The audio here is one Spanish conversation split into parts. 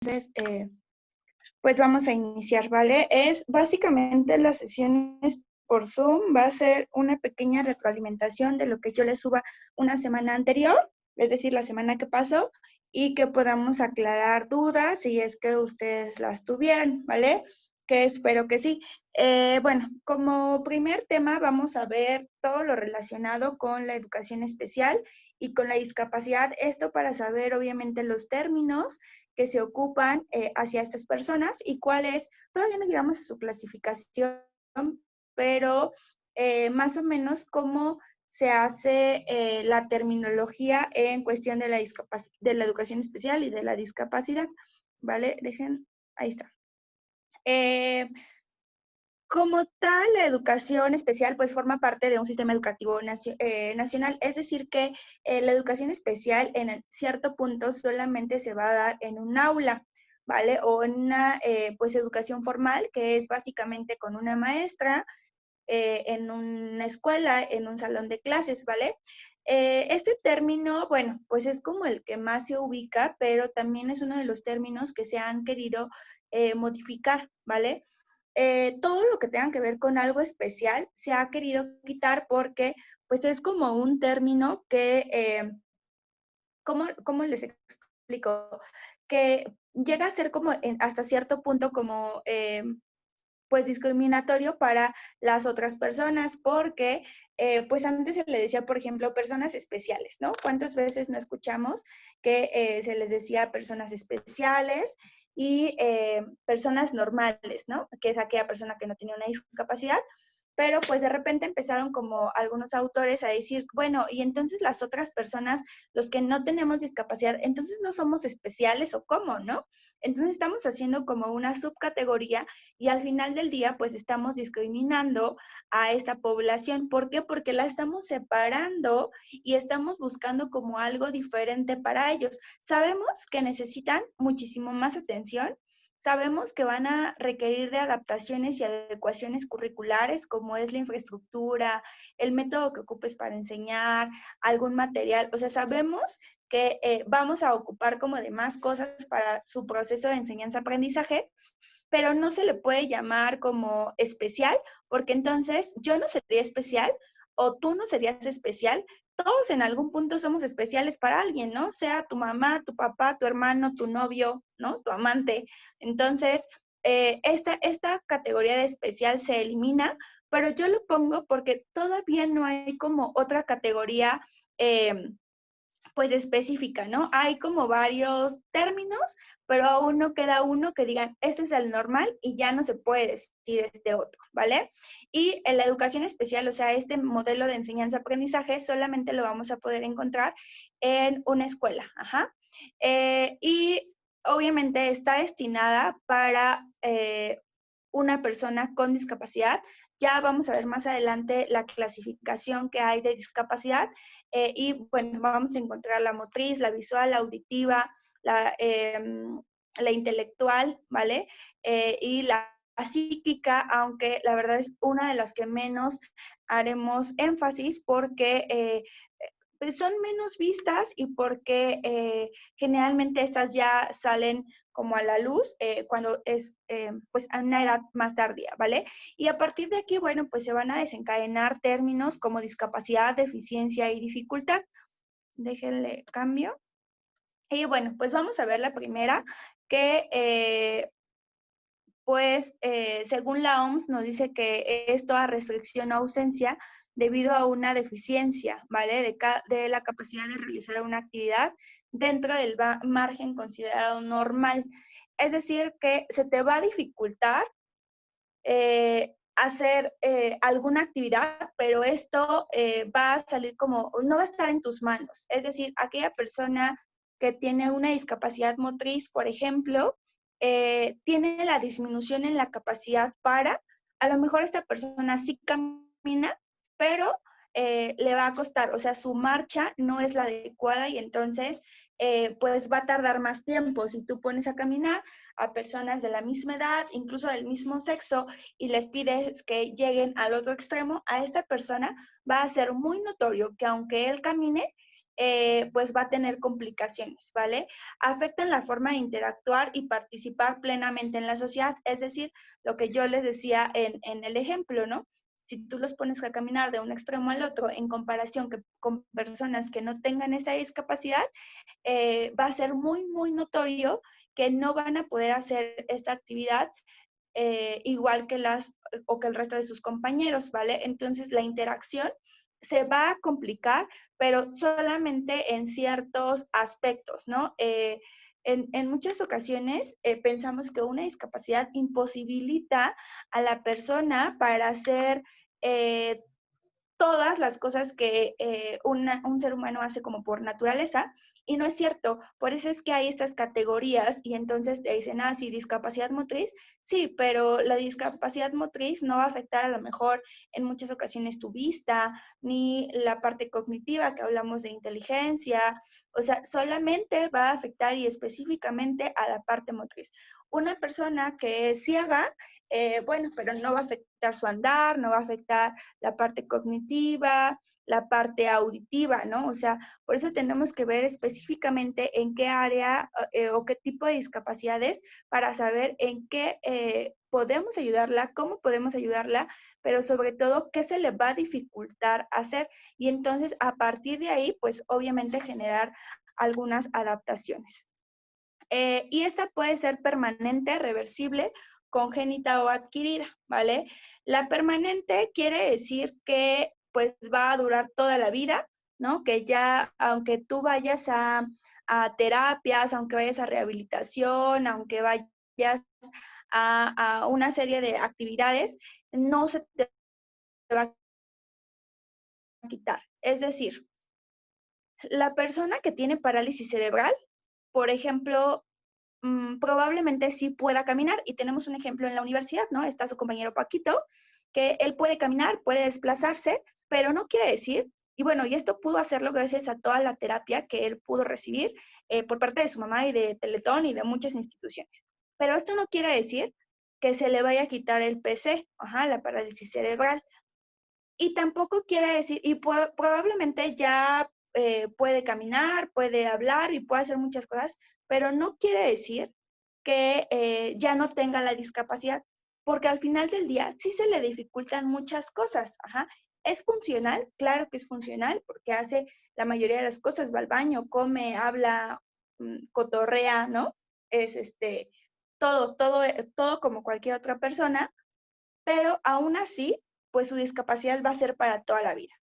Entonces, pues vamos a iniciar, ¿vale? Es básicamente las sesiones por Zoom, va a ser una pequeña retroalimentación de lo que yo les suba una semana anterior, es decir, la semana que pasó, y que podamos aclarar dudas si es que ustedes las tuvieran, ¿vale? Que espero que sí. Bueno, como primer tema vamos a ver todo lo relacionado con la educación especial y con la discapacidad, esto para saber obviamente los términos que se ocupan hacia estas personas y cuáles, todavía no llegamos a su clasificación, pero más o menos cómo se hace la terminología en cuestión de de la educación especial y de la discapacidad, ¿vale? Ahí está. Como tal, la educación especial pues forma parte de un sistema educativo nacional, es decir que la educación especial en cierto punto solamente se va a dar en un aula, ¿vale? O en una pues educación formal que es básicamente con una maestra, en una escuela, en un salón de clases, ¿vale? Este término, bueno, pues es como el que más se ubica, pero también es uno de los términos que se han querido modificar, ¿vale? Todo lo que tenga que ver con algo especial se ha querido quitar porque pues es como un término que, ¿cómo les explico? Que llega a ser como hasta cierto punto como pues discriminatorio para las otras personas porque pues antes se le decía, por ejemplo, personas especiales, ¿no? ¿Cuántas veces no escuchamos que se les decía personas especiales y personas normales, ¿no? Que es aquella persona que no tiene una discapacidad, pero pues de repente empezaron como algunos autores a decir, bueno, y entonces las otras personas, los que no tenemos discapacidad, entonces no somos especiales o cómo, ¿no? Entonces estamos haciendo como una subcategoría y al final del día pues estamos discriminando a esta población. ¿Por qué? Porque la estamos separando y estamos buscando como algo diferente para ellos. Sabemos que necesitan muchísimo más atención. Sabemos que van a requerir de adaptaciones y adecuaciones curriculares, como es la infraestructura, el método que ocupes para enseñar, algún material. O sea, sabemos que vamos a ocupar como de más cosas para su proceso de enseñanza-aprendizaje, pero no se le puede llamar como especial, porque entonces yo no sería especial o tú no serías especial. Todos en algún punto somos especiales para alguien, ¿no? Sea tu mamá, tu papá, tu hermano, tu novio, ¿no? Tu amante. Entonces, esta categoría de especial se elimina, pero yo lo pongo porque todavía no hay como otra categoría pues específica, ¿no? Hay como varios términos, pero aún no queda uno que digan, ese es el normal y ya no se puede decir este otro, ¿vale? Y en la educación especial, o sea, este modelo de enseñanza-aprendizaje solamente lo vamos a poder encontrar en una escuela, ajá. Y obviamente está destinada para una persona con discapacidad. Ya vamos a ver más adelante la clasificación que hay de discapacidad y bueno, vamos a encontrar la motriz, la visual, la auditiva, la intelectual, ¿vale? Y la psíquica, aunque la verdad es una de las que menos haremos énfasis porque pues son menos vistas y porque generalmente estas ya salen como a la luz cuando es pues a una edad más tardía, ¿vale? Y a partir de aquí, bueno, pues se van a desencadenar términos como discapacidad, deficiencia y dificultad. Déjenle cambio. Y bueno, pues vamos a ver la primera que pues según la OMS nos dice que es toda restricción o ausencia debido a una deficiencia, ¿vale? De la capacidad de realizar una actividad dentro del margen considerado normal. Es decir, que se te va a dificultar hacer alguna actividad, pero esto va a salir como, no va a estar en tus manos. Es decir, aquella persona que tiene una discapacidad motriz, por ejemplo, tiene la disminución en la capacidad para, a lo mejor esta persona sí camina, pero le va a costar, o sea, su marcha no es la adecuada y entonces pues va a tardar más tiempo. Si tú pones a caminar a personas de la misma edad, incluso del mismo sexo, y les pides que lleguen al otro extremo, a esta persona va a ser muy notorio que aunque él camine, pues va a tener complicaciones, ¿vale? Afectan la forma de interactuar y participar plenamente en la sociedad, es decir, lo que yo les decía en el ejemplo, ¿no? Si tú los pones a caminar de un extremo al otro en comparación con personas que no tengan esta discapacidad, va a ser muy, muy notorio que no van a poder hacer esta actividad igual que o que el resto de sus compañeros, ¿vale? Entonces la interacción se va a complicar, pero solamente en ciertos aspectos, ¿no? En muchas ocasiones pensamos que una discapacidad imposibilita a la persona para hacer todas las cosas que un ser humano hace como por naturaleza, y no es cierto. Por eso es que hay estas categorías y entonces te dicen, ah, sí, discapacidad motriz, sí, pero la discapacidad motriz no va a afectar a lo mejor en muchas ocasiones tu vista, ni la parte cognitiva que hablamos de inteligencia, o sea, solamente va a afectar y específicamente a la parte motriz. Una persona que es ciega, bueno, pero no va a afectar su andar, no va a afectar la parte cognitiva, la parte auditiva, ¿no? O sea, por eso tenemos que ver específicamente en qué área o qué tipo de discapacidades para saber en qué podemos ayudarla, cómo podemos ayudarla, pero sobre todo qué se le va a dificultar hacer. Y entonces, a partir de ahí, pues obviamente generar algunas adaptaciones. Y esta puede ser permanente, reversible, congénita o adquirida, ¿vale? La permanente quiere decir que pues va a durar toda la vida, ¿no? Que ya, aunque tú vayas a terapias, aunque vayas a rehabilitación, aunque vayas a una serie de actividades, no se te va a quitar. Es decir, la persona que tiene parálisis cerebral, por ejemplo, probablemente sí pueda caminar, y tenemos un ejemplo en la universidad, ¿no? Está su compañero Paquito, que él puede caminar, puede desplazarse, pero no quiere decir, y bueno, y esto pudo hacerlo gracias a toda la terapia que él pudo recibir por parte de su mamá y de Teletón y de muchas instituciones. Pero esto no quiere decir que se le vaya a quitar el PC, ajá, la parálisis cerebral. Y tampoco quiere decir, y probablemente ya puede caminar, puede hablar y puede hacer muchas cosas, pero no quiere decir que ya no tenga la discapacidad, porque al final del día sí se le dificultan muchas cosas. Ajá. ¿Es funcional? Claro que es funcional, porque hace la mayoría de las cosas, va al baño, come, habla, cotorrea, ¿no? Es todo como cualquier otra persona, pero aún así, pues su discapacidad va a ser para toda la vida.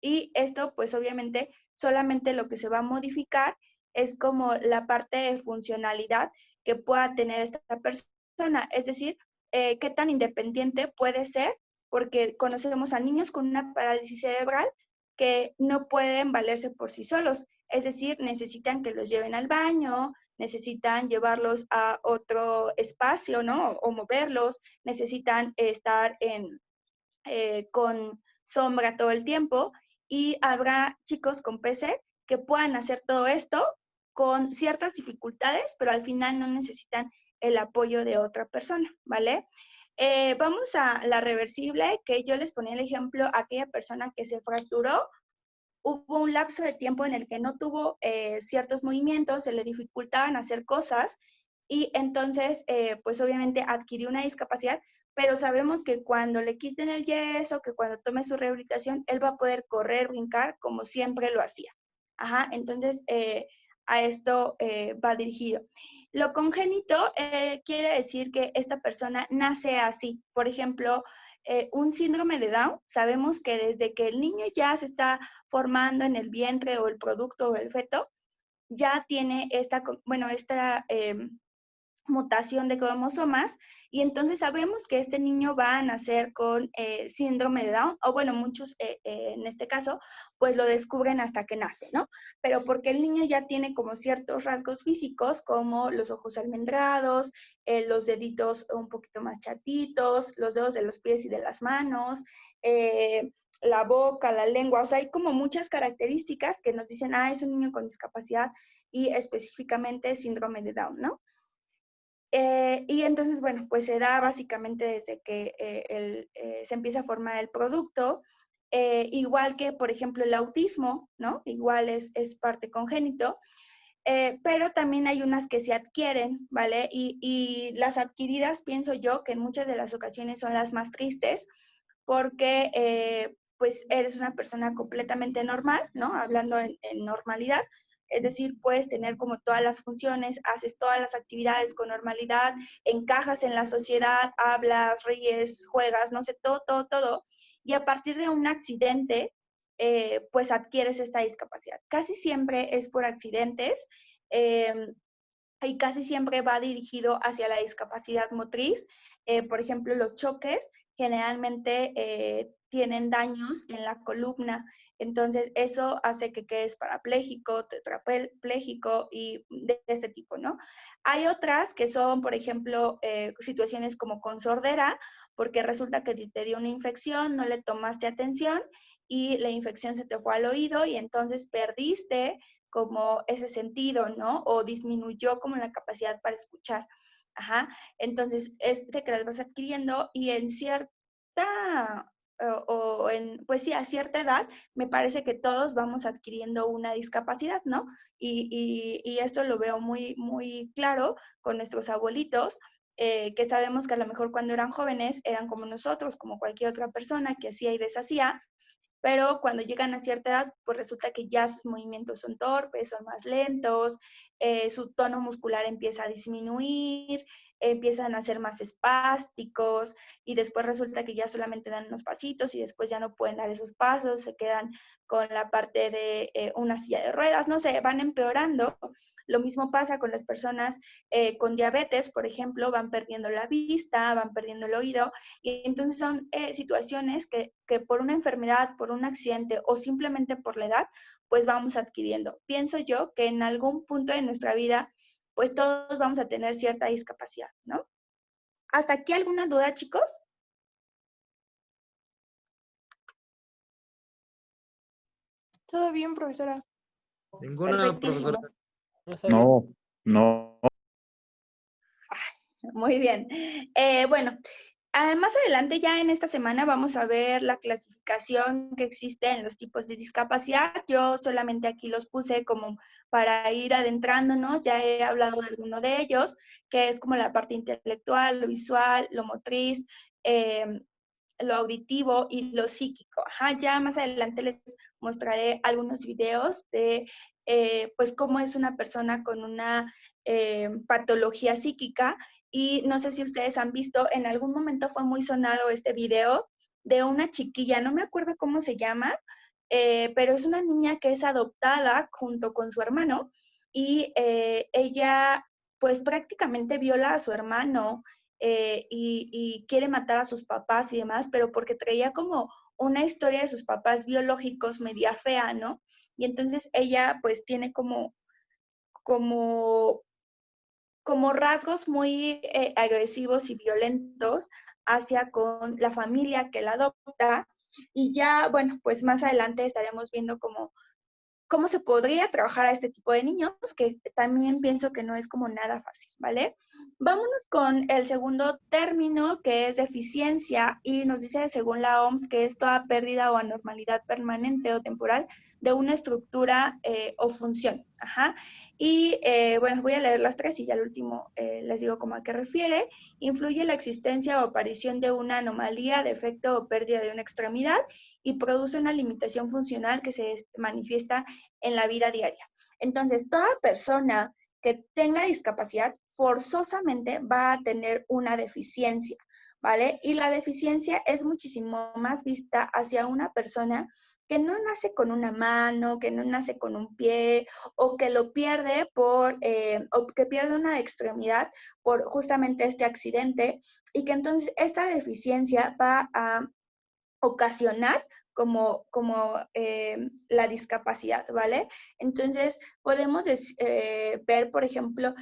Y esto, pues obviamente, solamente lo que se va a modificar es como la parte de funcionalidad que pueda tener esta persona, es decir, qué tan independiente puede ser, porque conocemos a niños con una parálisis cerebral que no pueden valerse por sí solos, es decir, necesitan que los lleven al baño, necesitan llevarlos a otro espacio, ¿no? O moverlos, necesitan estar con sombra todo el tiempo, y habrá chicos con PC que puedan hacer todo esto con ciertas dificultades, pero al final no necesitan el apoyo de otra persona, ¿vale? Vamos a la reversible, que yo les ponía el ejemplo, aquella persona que se fracturó, hubo un lapso de tiempo en el que no tuvo ciertos movimientos, se le dificultaban hacer cosas, y entonces, pues obviamente adquirió una discapacidad, pero sabemos que cuando le quiten el yeso, que cuando tome su rehabilitación, él va a poder correr, brincar como siempre lo hacía. Ajá, entonces a esto va dirigido. Lo congénito quiere decir que esta persona nace así. Por ejemplo, un síndrome de Down, sabemos que desde que el niño ya se está formando en el vientre o el producto o el feto, ya tiene esta mutación de cromosomas, y entonces sabemos que este niño va a nacer con síndrome de Down, o bueno, muchos en este caso, pues lo descubren hasta que nace, ¿no? Pero porque el niño ya tiene como ciertos rasgos físicos, como los ojos almendrados, los deditos un poquito más chatitos, los dedos de los pies y de las manos, la boca, la lengua, o sea, hay como muchas características que nos dicen, ah, es un niño con discapacidad y específicamente síndrome de Down, ¿no? Y entonces, bueno, pues se da básicamente desde que se empieza a formar el producto. igual que, por ejemplo, el autismo, ¿no? Igual es parte congénito, pero también hay unas que se adquieren, ¿vale? Y las adquiridas, pienso yo, que en muchas de las ocasiones son las más tristes, porque pues eres una persona completamente normal, ¿no? Hablando en normalidad, es decir, puedes tener como todas las funciones, haces todas las actividades con normalidad, encajas en la sociedad, hablas, ríes, juegas, no sé, todo, todo, todo. Y a partir de un accidente, pues adquieres esta discapacidad. Casi siempre es por accidentes. Eh, y casi siempre va dirigido hacia la discapacidad motriz. Por ejemplo, los choques generalmente tienen daños en la columna, entonces eso hace que quedes parapléjico, tetrapléjico y de este tipo, ¿no? Hay otras que son, por ejemplo, situaciones como con sordera, porque resulta que te dio una infección, no le tomaste atención y la infección se te fue al oído y entonces perdiste como ese sentido, ¿no? O disminuyó como la capacidad para escuchar. Ajá. Entonces, que las vas adquiriendo y en cierta, pues sí, a cierta edad, me parece que todos vamos adquiriendo una discapacidad, ¿no? Y esto lo veo muy, muy claro con nuestros abuelitos, que sabemos que a lo mejor cuando eran jóvenes eran como nosotros, como cualquier otra persona que hacía y deshacía, pero cuando llegan a cierta edad, pues resulta que ya sus movimientos son torpes, son más lentos, su tono muscular empieza a disminuir, empiezan a ser más espásticos y después resulta que ya solamente dan unos pasitos y después ya no pueden dar esos pasos, se quedan con la parte de una silla de ruedas, no sé, van empeorando. Lo mismo pasa con las personas con diabetes, por ejemplo, van perdiendo la vista, van perdiendo el oído, y entonces son situaciones que por una enfermedad, por un accidente o simplemente por la edad, pues vamos adquiriendo. Pienso yo que en algún punto de nuestra vida, pues todos vamos a tener cierta discapacidad, ¿no? ¿Hasta aquí alguna duda, chicos? Todo bien, profesora. Ninguna, profesora. Perfectísimo. No, no. Muy bien. Bueno, más adelante ya en esta semana vamos a ver la clasificación que existe en los tipos de discapacidad. Yo solamente aquí los puse como para ir adentrándonos. Ya he hablado de alguno de ellos, que es como la parte intelectual, lo visual, lo motriz, lo auditivo y lo psíquico. Ajá, ya más adelante les mostraré algunos videos de pues cómo es una persona con una patología psíquica, y no sé si ustedes han visto, en algún momento fue muy sonado este video de una chiquilla, no me acuerdo cómo se llama, pero es una niña que es adoptada junto con su hermano y ella pues prácticamente viola a su hermano, y quiere matar a sus papás y demás, pero porque traía como una historia de sus papás biológicos media fea, ¿no? Y entonces ella pues tiene como, como rasgos muy agresivos y violentos hacia con la familia que la adopta. Y ya, bueno, pues más adelante estaremos viendo cómo se podría trabajar a este tipo de niños, que también pienso que no es como nada fácil, ¿vale? Vámonos con el segundo término, que es deficiencia, y nos dice, según la OMS, que es toda pérdida o anormalidad permanente o temporal de una estructura o función. Ajá. Y bueno, voy a leer las tres y ya al último les digo cómo a qué refiere. Influye la existencia o aparición de una anomalía, defecto o pérdida de una extremidad, y produce una limitación funcional que se manifiesta en la vida diaria. Entonces, toda persona que tenga discapacidad forzosamente va a tener una deficiencia, ¿vale? Y la deficiencia es muchísimo más vista hacia una persona que no nace con una mano, que no nace con un pie, o que lo pierde o que pierde una extremidad por justamente este accidente, y que entonces esta deficiencia va a ocasionar como la discapacidad, ¿vale? Entonces, podemos ver, por ejemplo,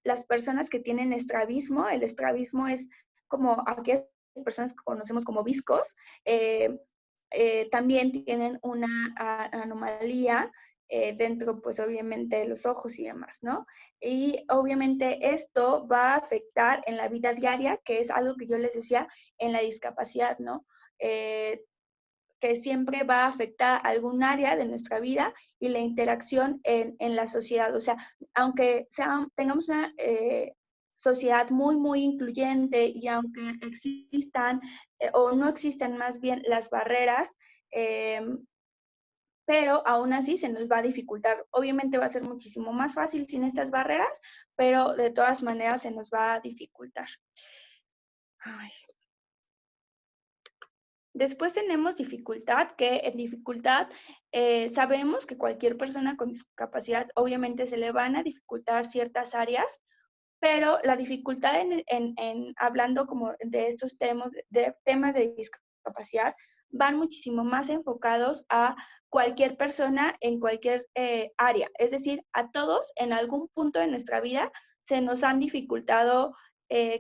las personas que tienen estrabismo. El estrabismo es como aquellas personas que conocemos como viscos, también tienen una anomalía dentro, pues obviamente, de los ojos y demás, ¿no? Y obviamente esto va a afectar en la vida diaria, que es algo que yo les decía en la discapacidad, ¿no? que siempre va a afectar algún área de nuestra vida y la interacción en la sociedad. O sea, aunque tengamos una sociedad muy, muy incluyente y aunque existan o no existen más bien las barreras, pero aún así se nos va a dificultar. Obviamente va a ser muchísimo más fácil sin estas barreras, pero de todas maneras se nos va a dificultar. Ay. Después tenemos dificultad, que en dificultad sabemos que cualquier persona con discapacidad obviamente se le van a dificultar ciertas áreas, pero la dificultad hablando como de estos temas de discapacidad van muchísimo más enfocados a cualquier persona en cualquier área. Es decir, a todos en algún punto de nuestra vida se nos han dificultado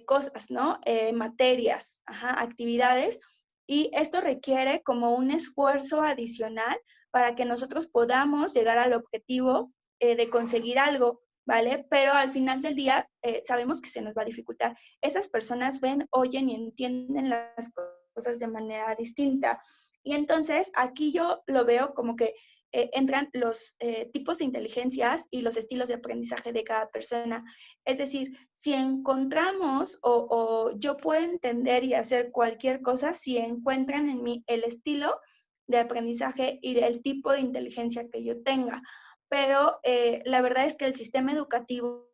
cosas, ¿no? Materias, actividades, y esto requiere como un esfuerzo adicional para que nosotros podamos llegar al objetivo de conseguir algo, ¿vale? Pero al final del día sabemos que se nos va a dificultar. Esas personas ven, oyen y entienden las cosas de manera distinta. Y entonces aquí yo lo veo como que entran los tipos de inteligencias y los estilos de aprendizaje de cada persona. Es decir, si encontramos o yo puedo entender y hacer cualquier cosa si encuentran en mí el estilo de aprendizaje y el tipo de inteligencia que yo tenga. Pero la verdad es que el sistema educativo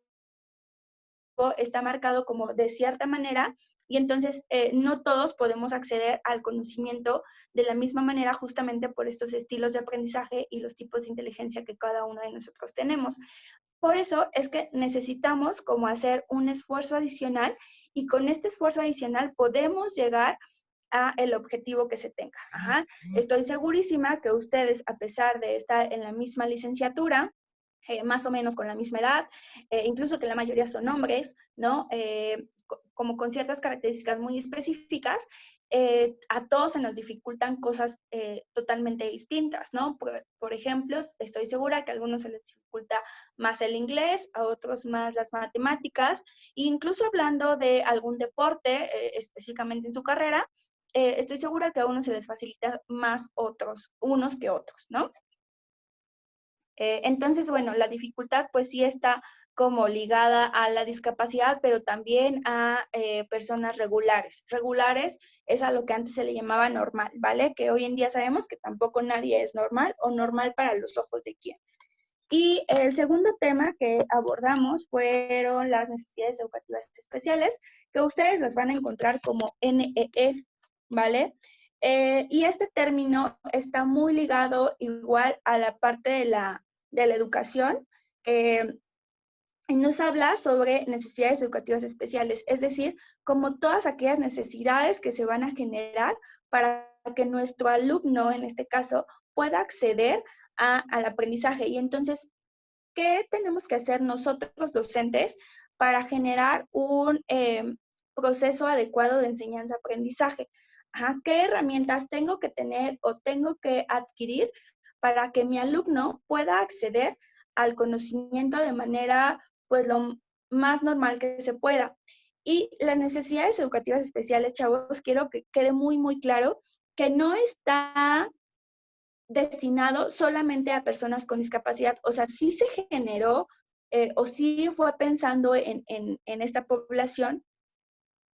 está marcado como de cierta manera y entonces no todos podemos acceder al conocimiento de la misma manera justamente por estos estilos de aprendizaje y los tipos de inteligencia que cada uno de nosotros tenemos. Por eso es que necesitamos como hacer un esfuerzo adicional y con este esfuerzo adicional podemos llegar a el objetivo que se tenga. Estoy segurísima que ustedes, a pesar de estar en la misma licenciatura, más o menos con la misma edad, incluso que la mayoría son hombres, ¿no? Como con ciertas características muy específicas, a todos se nos dificultan cosas totalmente distintas, ¿no? Por ejemplo, estoy segura que a algunos se les dificulta más el inglés, a otros más las matemáticas, e incluso hablando de algún deporte, específicamente en su carrera, estoy segura que a unos se les facilita más unos que otros, ¿no? Entonces, bueno, la dificultad pues sí está como ligada a la discapacidad, pero también a personas regulares. Regulares es a lo que antes se le llamaba normal, ¿vale? Que hoy en día sabemos que tampoco nadie es normal o normal para los ojos de quién. Y el segundo tema que abordamos fueron las necesidades educativas especiales, que ustedes las van a encontrar como NEE, ¿vale? Y este término está muy ligado igual a la parte de la educación. Y nos habla sobre necesidades educativas especiales, es decir, como todas aquellas necesidades que se van a generar para que nuestro alumno, en este caso, pueda acceder al aprendizaje. Y entonces, ¿qué tenemos que hacer nosotros docentes para generar un proceso adecuado de enseñanza-aprendizaje? ¿Qué herramientas tengo que tener o tengo que adquirir para que mi alumno pueda acceder al conocimiento de manera, pues, lo más normal que se pueda? Y las necesidades educativas especiales, chavos, quiero que quede muy, muy claro que no está destinado solamente a personas con discapacidad. O sea, sí se generó o sí fue pensando en esta población,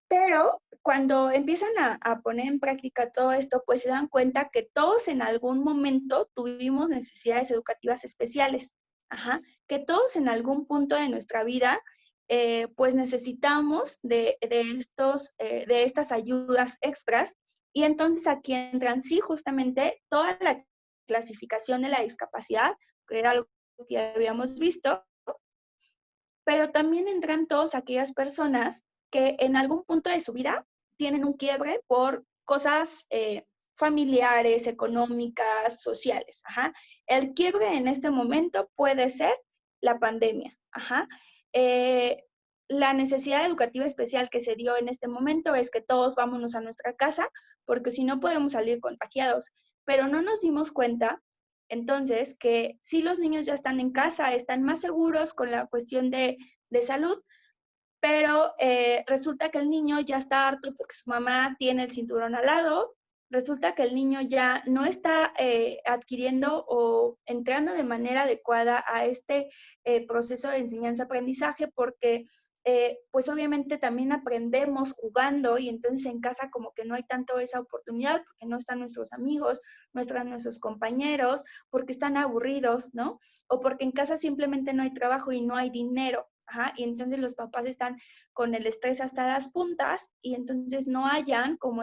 pero cuando empiezan a poner en práctica todo esto, pues se dan cuenta que todos en algún momento tuvimos necesidades educativas especiales, que todos en algún punto de nuestra vida pues necesitamos de estas ayudas extras, y entonces aquí entran sí justamente toda la clasificación de la discapacidad, que era algo que ya habíamos visto, pero también entran todas aquellas personas que en algún punto de su vida tienen un quiebre por cosas familiares, económicas, sociales. El quiebre en este momento puede ser la pandemia. La necesidad educativa especial que se dio en este momento es que todos vámonos a nuestra casa, porque si no podemos salir contagiados. Pero no nos dimos cuenta entonces que si los niños ya están en casa, están más seguros con la cuestión de salud, pero resulta que el niño ya está harto porque su mamá tiene el cinturón al lado, resulta que el niño ya no está adquiriendo o entrando de manera adecuada a este proceso de enseñanza-aprendizaje porque pues obviamente también aprendemos jugando y entonces en casa como que no hay tanto esa oportunidad porque no están nuestros amigos, no están nuestros compañeros, porque están aburridos, ¿no? O porque en casa simplemente no hay trabajo y no hay dinero. Ajá, y entonces los papás están con el estrés hasta las puntas y entonces no hayan como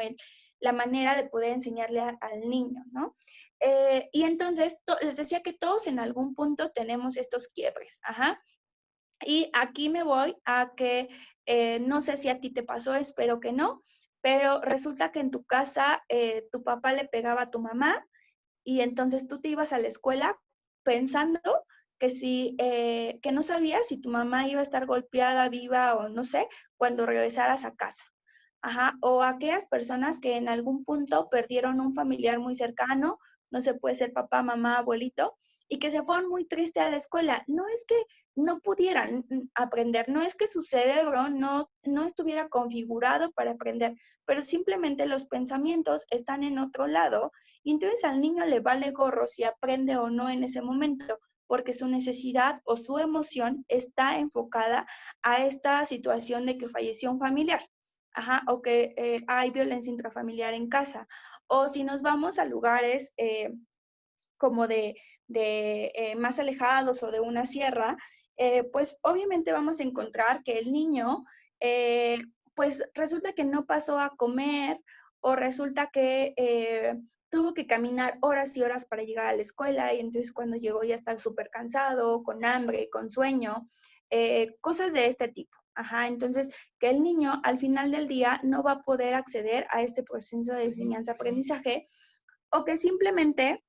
la manera de poder enseñarle al niño, ¿no? Y entonces les decía que todos en algún punto tenemos estos quiebres, ajá. Y aquí me voy a que, no sé si a ti te pasó, espero que no, pero resulta que en tu casa tu papá le pegaba a tu mamá y entonces tú te ibas a la escuela pensando que que no sabías si tu mamá iba a estar golpeada, viva o no sé, cuando regresaras a casa. Ajá, o aquellas personas que en algún punto perdieron un familiar muy cercano, no sé, puede ser papá, mamá, abuelito, y que se fueron muy tristes a la escuela. No es que no pudieran aprender, no es que su cerebro no estuviera configurado para aprender, pero simplemente los pensamientos están en otro lado y entonces al niño le vale gorro si aprende o no en ese momento, porque su necesidad o su emoción está enfocada a esta situación de que falleció un familiar. Ajá, o que hay violencia intrafamiliar en casa. O si nos vamos a lugares como de más alejados o de una sierra, pues obviamente vamos a encontrar que el niño, pues resulta que no pasó a comer o resulta que tuvo que caminar horas y horas para llegar a la escuela y entonces cuando llegó ya estaba súper cansado, con hambre, con sueño, cosas de este tipo. Ajá, entonces que el niño al final del día no va a poder acceder a este proceso de enseñanza-aprendizaje o que simplemente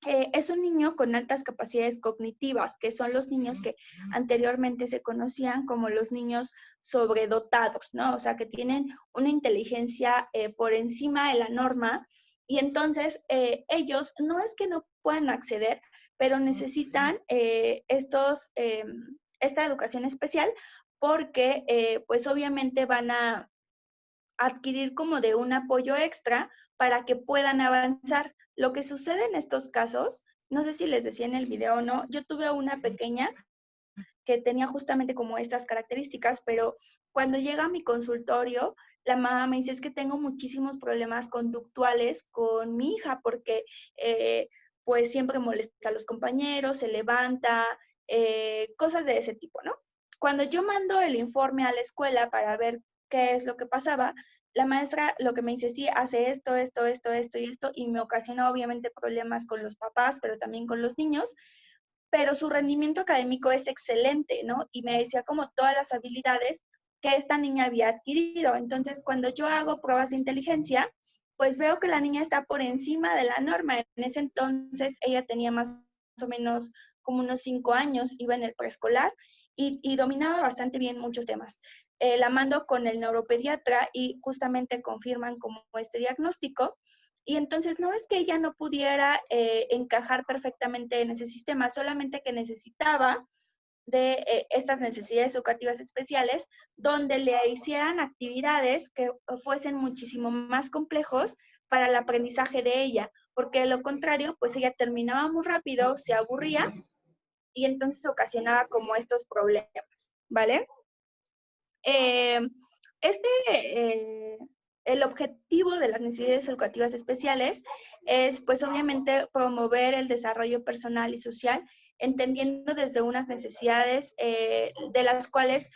es un niño con altas capacidades cognitivas, que son los niños que anteriormente se conocían como los niños sobredotados, ¿no? O sea, que tienen una inteligencia por encima de la norma y entonces ellos no es que no puedan acceder, pero necesitan esta educación especial porque pues obviamente van a adquirir como de un apoyo extra para que puedan avanzar. Lo que sucede en estos casos, no sé si les decía en el video o no, yo tuve una pequeña que tenía justamente como estas características, pero cuando llega a mi consultorio, la mamá me dice, es que tengo muchísimos problemas conductuales con mi hija porque pues siempre molesta a los compañeros, se levanta, cosas de ese tipo, ¿no? Cuando yo mando el informe a la escuela para ver qué es lo que pasaba, la maestra lo que me dice, sí, hace esto, esto, esto, esto y esto, y me ocasiona obviamente problemas con los papás, pero también con los niños, pero su rendimiento académico es excelente, ¿no? Y me decía como todas las habilidades que esta niña había adquirido. Entonces, cuando yo hago pruebas de inteligencia, pues veo que la niña está por encima de la norma. En ese entonces ella tenía más o menos como unos 5 años, iba en el preescolar y dominaba bastante bien muchos temas. La mando con el neuropediatra y justamente confirman como este diagnóstico. Y entonces no es que ella no pudiera encajar perfectamente en ese sistema, solamente que necesitaba de estas necesidades educativas especiales, donde le hicieran actividades que fuesen muchísimo más complejos para el aprendizaje de ella, porque de lo contrario, pues ella terminaba muy rápido, se aburría y entonces ocasionaba como estos problemas, ¿vale? Eh, el objetivo de las necesidades educativas especiales es, pues obviamente, promover el desarrollo personal y social, entendiendo desde unas necesidades de las cuales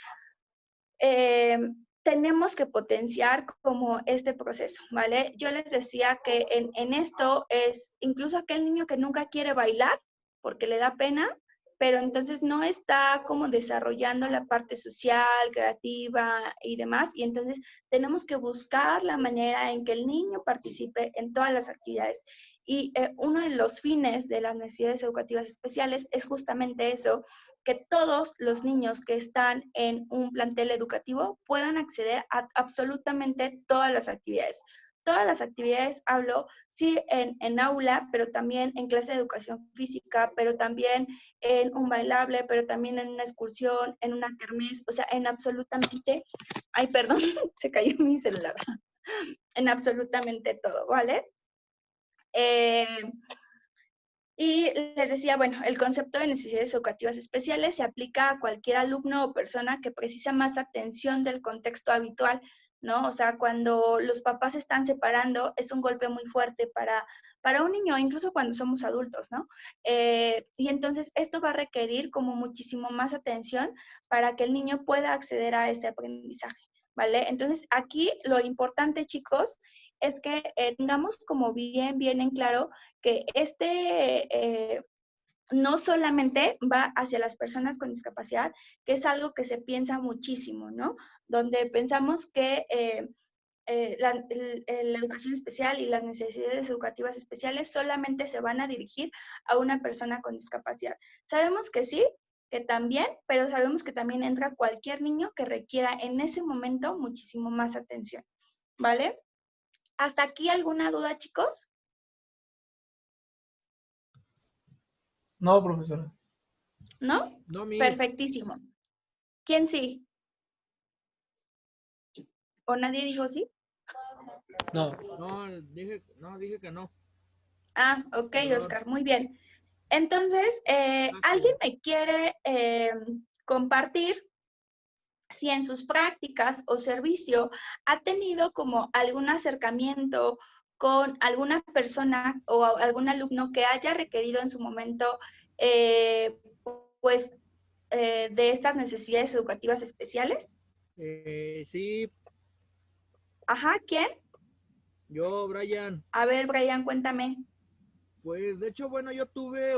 tenemos que potenciar como este proceso, ¿vale? Yo les decía que en esto es incluso aquel niño que nunca quiere bailar porque le da pena, pero entonces no está como desarrollando la parte social, creativa y demás, y entonces tenemos que buscar la manera en que el niño participe en todas las actividades. Y uno de los fines de las necesidades educativas especiales es justamente eso, que todos los niños que están en un plantel educativo puedan acceder a absolutamente todas las actividades. Todas las actividades hablo, sí, en aula, pero también en clase de educación física, pero también en un bailable, pero también en una excursión, en una kermés, o sea, en absolutamente, ay, perdón, se cayó mi celular. en absolutamente todo, ¿vale? Y les decía, bueno, el concepto de necesidades educativas especiales se aplica a cualquier alumno o persona que precisa más atención del contexto habitual, ¿no? O sea, cuando los papás se están separando, es un golpe muy fuerte para un niño, incluso cuando somos adultos, ¿no? Y entonces esto va a requerir como muchísimo más atención para que el niño pueda acceder a este aprendizaje, ¿vale? Entonces, aquí lo importante, chicos, es que tengamos como bien en claro que no solamente va hacia las personas con discapacidad, que es algo que se piensa muchísimo, ¿no? Donde pensamos que la educación especial y las necesidades educativas especiales solamente se van a dirigir a una persona con discapacidad. Sabemos que sí, que también, pero sabemos que también entra cualquier niño que requiera en ese momento muchísimo más atención, ¿vale? ¿Hasta aquí alguna duda, chicos? No, profesora. ¿No? No, Miss. Perfectísimo. ¿Quién sí? ¿O nadie dijo sí? No, dije que no. Ah, ok, Perdón. Oscar, muy bien. Entonces, Gracias. ¿alguien me quiere compartir si en sus prácticas o servicio ha tenido como algún acercamiento con alguna persona o algún alumno que haya requerido en su momento, pues, de estas necesidades educativas especiales? Sí, Ajá, ¿quién? yo, Brian. A ver, Brian, cuéntame. Pues de hecho, bueno, yo tuve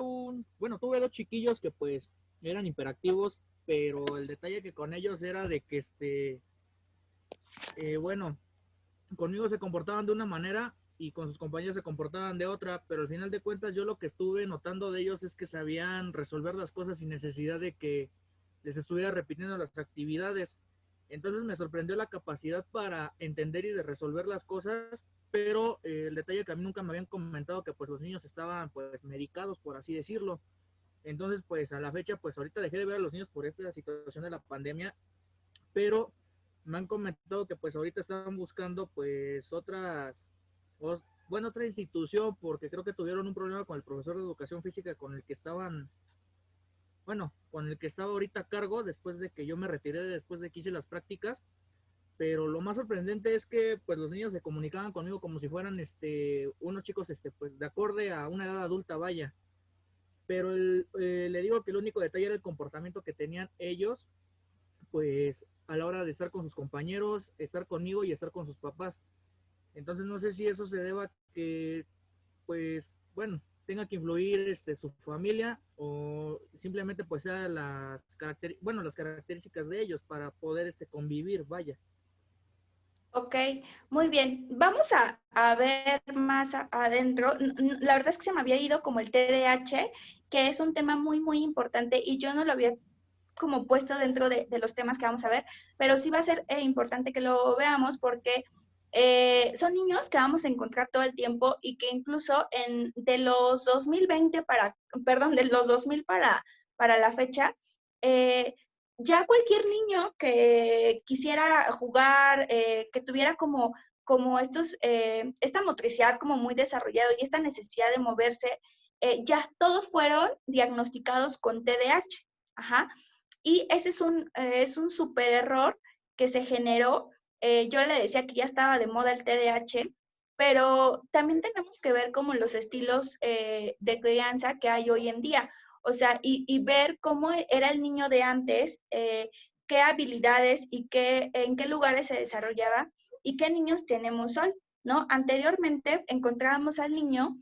tuve dos chiquillos que pues eran hiperactivos, pero el detalle que con ellos era de que bueno, conmigo se comportaban de una manera y con sus compañeros se comportaban de otra, pero al final de cuentas yo lo que estuve notando de ellos es que sabían resolver las cosas sin necesidad de que les estuviera repitiendo las actividades. Entonces me sorprendió la capacidad para entender y de resolver las cosas, pero el detalle que a mí nunca me habían comentado que pues los niños estaban pues medicados, por así decirlo. Entonces pues a la fecha pues ahorita dejé de ver a los niños por esta situación de la pandemia, pero me han comentado que pues ahorita están buscando pues otra institución, porque creo que tuvieron un problema con el profesor de educación física con el que estaban, bueno, con el que estaba ahorita a cargo después de que yo me retiré, después de que hice las prácticas. Pero lo más sorprendente es que pues los niños se comunicaban conmigo como si fueran unos chicos pues de acorde a una edad adulta, vaya. Pero le digo que el único detalle era el comportamiento que tenían ellos, pues a la hora de estar con sus compañeros, estar conmigo y estar con sus papás. Entonces no sé si eso se deba a que, pues, bueno, tenga que influir su familia o simplemente pues sea las características de ellos para poder convivir, vaya. Ok, muy bien. Vamos a ver más adentro. La verdad es que se me había ido como el TDAH, que es un tema muy importante y yo no lo había como puesto dentro de los temas que vamos a ver, pero sí va a ser importante que lo veamos porque son niños que vamos a encontrar todo el tiempo y que incluso de los 2020 de los 2000 para la fecha, ya cualquier niño que quisiera jugar, que tuviera como esta motricidad como muy desarrollado y esta necesidad de moverse, ya todos fueron diagnosticados con TDAH. Ajá. Y ese es un súper error que se generó. Yo le decía que ya estaba de moda el TDAH, pero también tenemos que ver como los estilos de crianza que hay hoy en día. O sea, y ver cómo era el niño de antes, qué habilidades y en qué lugares se desarrollaba y qué niños tenemos hoy, ¿no? Anteriormente encontrábamos al niño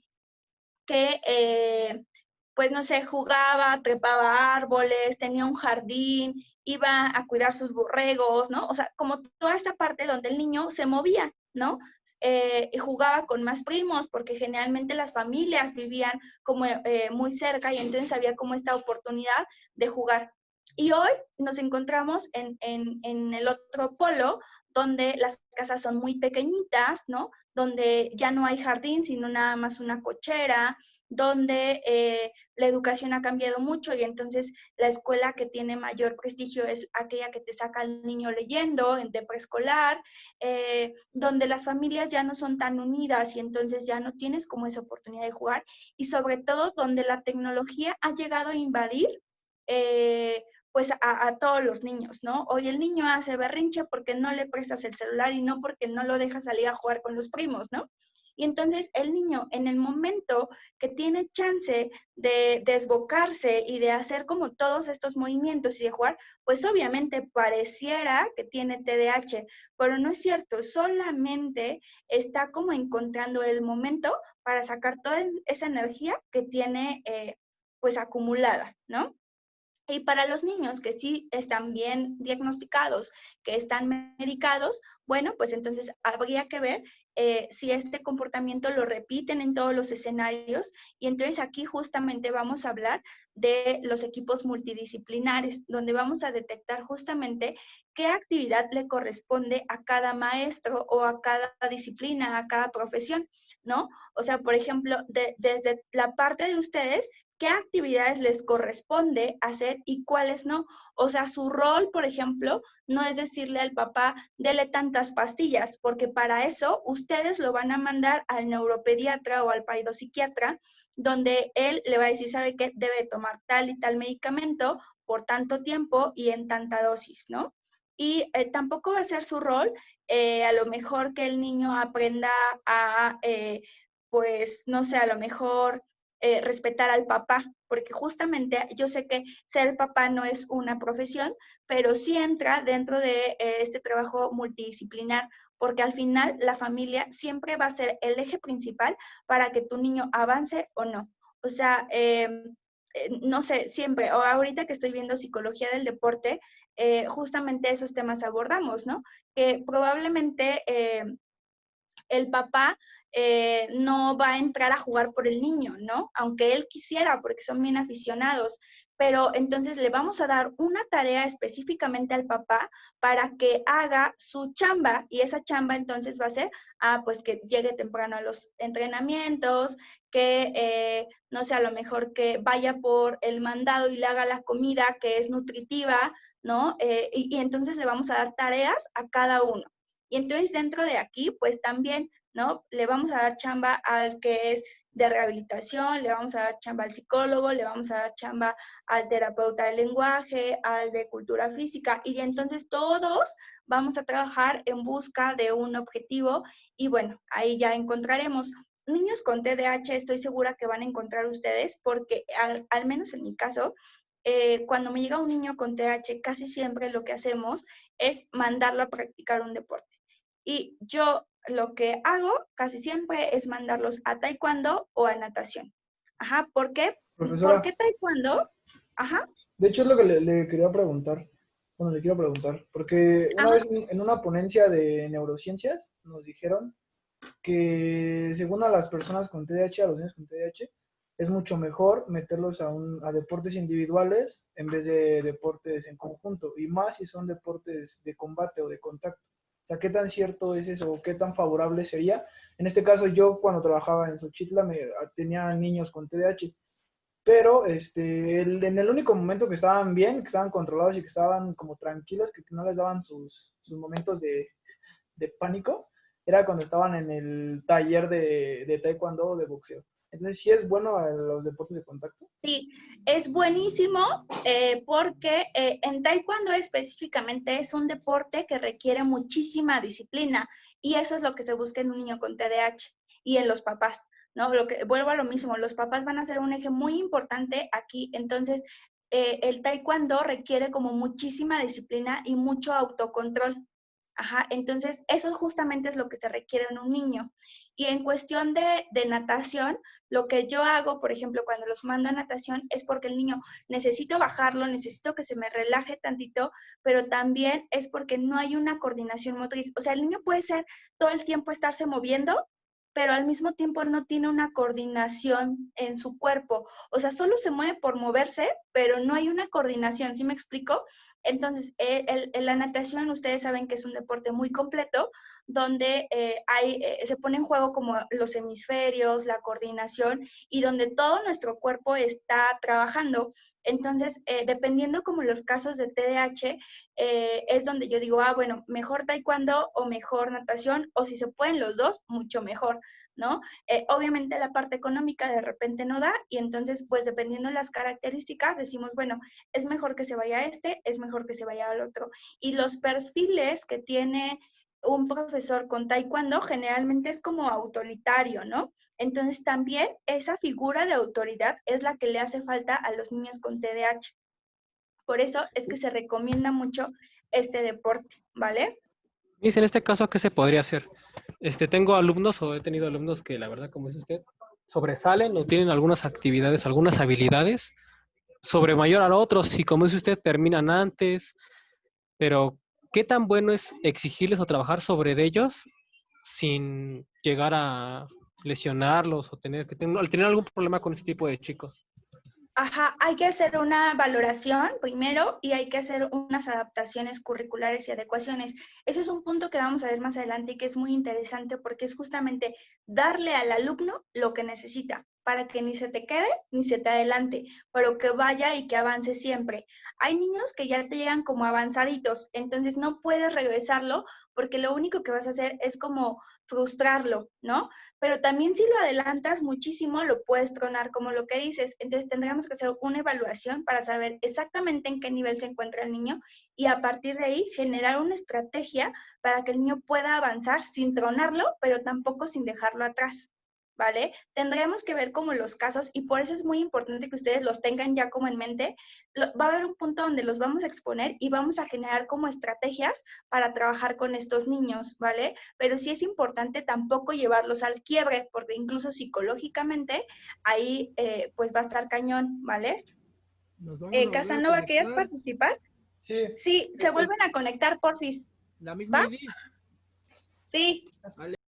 que pues no sé, jugaba, trepaba árboles, tenía un jardín, iba a cuidar sus borregos, ¿no? O sea, como toda esta parte donde el niño se movía, ¿no? Y jugaba con más primos, porque generalmente las familias vivían como muy cerca y entonces había como esta oportunidad de jugar. Y hoy nos encontramos en el otro polo, donde las casas son muy pequeñitas, ¿no? Donde ya no hay jardín, sino nada más una cochera, donde la educación ha cambiado mucho y entonces la escuela que tiene mayor prestigio es aquella que te saca al niño leyendo, de preescolar, donde las familias ya no son tan unidas y entonces ya no tienes como esa oportunidad de jugar, y sobre todo donde la tecnología ha llegado a invadir pues a todos los niños, ¿no? Hoy el niño hace berrinche porque no le prestas el celular y no porque no lo dejas salir a jugar con los primos, ¿no? Y entonces el niño, en el momento que tiene chance de desbocarse y de hacer como todos estos movimientos y de jugar, pues obviamente pareciera que tiene TDAH, pero no es cierto, solamente está como encontrando el momento para sacar toda esa energía que tiene pues acumulada, ¿no? Y para los niños que sí están bien diagnosticados, que están medicados, bueno, pues entonces habría que ver si este comportamiento lo repiten en todos los escenarios. Y entonces aquí justamente vamos a hablar de los equipos multidisciplinares, donde vamos a detectar justamente qué actividad le corresponde a cada maestro o a cada disciplina, a cada profesión, ¿no? O sea, por ejemplo, desde la parte de ustedes, qué actividades les corresponde hacer y cuáles no. O sea, su rol, por ejemplo, no es decirle al papá, dele tantas pastillas, porque para eso ustedes lo van a mandar al neuropediatra o al psiquiatra, donde él le va a decir, ¿sabe qué? Debe tomar tal y tal medicamento por tanto tiempo y en tanta dosis, ¿no? Y tampoco va a ser su rol, a lo mejor que el niño aprenda a, pues, no sé, a lo mejor respetar al papá, porque justamente yo sé que ser papá no es una profesión, pero sí entra dentro de este trabajo multidisciplinar, porque al final la familia siempre va a ser el eje principal para que tu niño avance o no. O sea, no sé, siempre, o ahorita que estoy viendo psicología del deporte, justamente esos temas abordamos, ¿no? Que probablemente el papá no va a entrar a jugar por el niño, ¿no? Aunque él quisiera, porque son bien aficionados, pero entonces le vamos a dar una tarea específicamente al papá para que haga su chamba, y esa chamba entonces va a ser, pues que llegue temprano a los entrenamientos, que, no sé, a lo mejor que vaya por el mandado y le haga la comida que es nutritiva, ¿no? Y entonces le vamos a dar tareas a cada uno. Y entonces dentro de aquí, pues también, ¿no? Le vamos a dar chamba al que es de rehabilitación, le vamos a dar chamba al psicólogo, le vamos a dar chamba al terapeuta del lenguaje, al de cultura física, y entonces todos vamos a trabajar en busca de un objetivo, y bueno, ahí ya encontraremos. Niños con TDAH estoy segura que van a encontrar ustedes, porque al menos en mi caso, cuando me llega un niño con TDAH, casi siempre lo que hacemos es mandarlo a practicar un deporte. Y yo lo que hago casi siempre es mandarlos a taekwondo o a natación. Ajá, ¿por qué? ¿Por Profesora, qué taekwondo? Ajá, de hecho es lo que le quería preguntar. Bueno, le quiero preguntar, porque una ajá. vez en una ponencia de neurociencias nos dijeron que según a las personas con TDAH, a los niños con TDAH, es mucho mejor meterlos a deportes individuales en vez de deportes en conjunto, y más si son deportes de combate o de contacto. O sea, ¿qué tan cierto es eso? ¿Qué tan favorable sería? En este caso, yo cuando trabajaba en Xochitla tenía niños con TDAH, pero en el único momento que estaban bien, que estaban controlados y que estaban como tranquilos, que no les daban sus momentos de pánico, era cuando estaban en el taller de taekwondo o de boxeo. Entonces, ¿sí es bueno a los deportes de contacto? Sí, es buenísimo porque en taekwondo específicamente es un deporte que requiere muchísima disciplina, y eso es lo que se busca en un niño con TDAH y en los papás, ¿no? Vuelvo a lo mismo, los papás van a ser un eje muy importante aquí. Entonces el taekwondo requiere como muchísima disciplina y mucho autocontrol. Ajá, entonces eso justamente es lo que se requiere en un niño. Y en cuestión de natación, lo que yo hago, por ejemplo, cuando los mando a natación, es porque el niño necesito bajarlo, necesito que se me relaje tantito, pero también es porque no hay una coordinación motriz. O sea, el niño puede ser todo el tiempo estarse moviendo, pero al mismo tiempo no tiene una coordinación en su cuerpo. O sea, solo se mueve por moverse, pero no hay una coordinación, ¿sí me explico? Entonces, la natación, ustedes saben que es un deporte muy completo, donde se pone en juego como los hemisferios, la coordinación, y donde todo nuestro cuerpo está trabajando. Entonces, dependiendo como los casos de TDAH, es donde yo digo, bueno, mejor taekwondo o mejor natación, o si se pueden los dos, mucho mejor, ¿no? Obviamente la parte económica de repente no da, y entonces, pues dependiendo de las características, decimos, bueno, es mejor que se vaya a este, es mejor que se vaya al otro. Y los perfiles que tiene un profesor con taekwondo generalmente es como autoritario, ¿no? Entonces también esa figura de autoridad es la que le hace falta a los niños con TDAH. Por eso es que se recomienda mucho este deporte, ¿vale? Dice, en este caso, ¿qué se podría hacer? Tengo alumnos o he tenido alumnos que la verdad, como dice usted, sobresalen o tienen algunas actividades, algunas habilidades sobre mayor a otros y como dice usted, terminan antes, pero ¿qué tan bueno es exigirles o trabajar sobre de ellos sin llegar a lesionarlos o tener algún problema con ese tipo de chicos? Ajá, hay que hacer una valoración primero y hay que hacer unas adaptaciones curriculares y adecuaciones. Ese es un punto que vamos a ver más adelante y que es muy interesante porque es justamente darle al alumno lo que necesita para que ni se te quede ni se te adelante, pero que vaya y que avance siempre. Hay niños que ya te llegan como avanzaditos, entonces no puedes regresarlo porque lo único que vas a hacer es como frustrarlo, ¿no? Pero también si lo adelantas muchísimo, lo puedes tronar como lo que dices. Entonces tendríamos que hacer una evaluación para saber exactamente en qué nivel se encuentra el niño y a partir de ahí generar una estrategia para que el niño pueda avanzar sin tronarlo, pero tampoco sin dejarlo atrás, ¿vale? Tendríamos que ver como los casos y por eso es muy importante que ustedes los tengan ya como en mente. Va a haber un punto donde los vamos a exponer y vamos a generar como estrategias para trabajar con estos niños, ¿vale? Pero sí es importante tampoco llevarlos al quiebre, porque incluso psicológicamente ahí pues va a estar cañón, ¿vale? Nos vamos a volver a Casanova, ¿quieres conectar. participar? Sí. Sí, se vuelven a conectar, porfis. La misma ¿Va? ID. Sí. Vale.